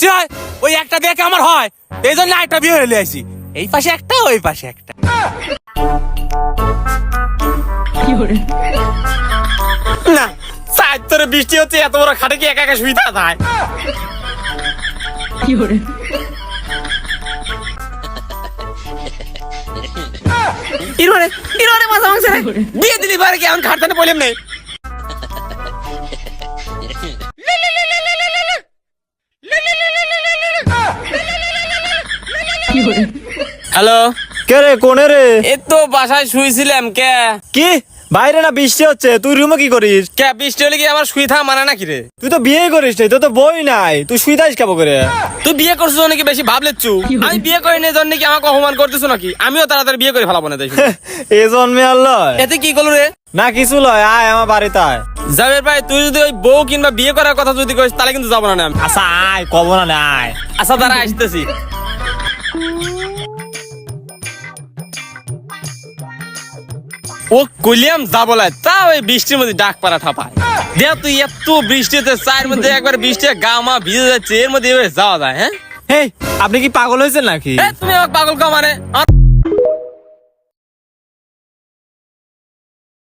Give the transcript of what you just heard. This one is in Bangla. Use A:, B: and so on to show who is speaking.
A: বৃষ্টি হয় ওই একটা দেখে আমার হয়, এই জন্য একটা বিয়ে হয়ে আসি। এই পাশে একটা, ওই পাশে একটা। না সাইড তোরে বৃষ্টি হচ্ছে, এত বড় খাটে কি একা একা শুই থাকা যায়? বিয়ে দিলি পারে কি, এখন খাটতে বললাম নেই। হ্যালো,
B: কে রে, কোনে রে?
A: এই তো বাসায় শুয়েছিলাম। কে?
B: কি বাইরে না বৃষ্টি হচ্ছে, তুই রুমে কি করিস?
A: কে বৃষ্টি হলে কি আমার শুয়ে থাকা মানে নাকি রে?
B: তুই তো বিয়ে করিস নাই, তোর তো বই নাই, তুই শুই থাকিস কেমন করে?
A: তুই বিয়ে করছিস নাকি বেশি ভাবলেচ্ছু? আমি বিয়ে করি না জন্য কি আমাকে অপমান করতেছ নাকি? আমিও তাড়াতাড়ি বিয়ে করে ফেলাবো না তাই।
B: এ জন্মে আর লয়
A: এতে কি করলো রে?
B: না কিছু লয়, আয় আমার বাড়িতে আয়।
A: জাবের ভাই, তুই যদি ওই বউ কিংবা বিয়ে করার কথা যদি করিস তাহলে কিন্তু যাবো না আমি।
B: আচ্ছা আয়, কব না না আয়।
A: আচ্ছা দাঁড়া, আসতেছি। ও কইলাম যাবো লাই, তা ওই বৃষ্টির মধ্যে ডাক পাড়া ঠাপায়। দেখ তুই এত বৃষ্টিতে চায়ের মধ্যে একবার বৃষ্টি গা মা ভিজে যাচ্ছে, এর মধ্যে এভাবে যাওয়া যায়? হ্যাঁ
B: হেই, আপনি কি পাগল হয়েছেন নাকি?
A: তুমি আমাকে পাগল কাও মানে?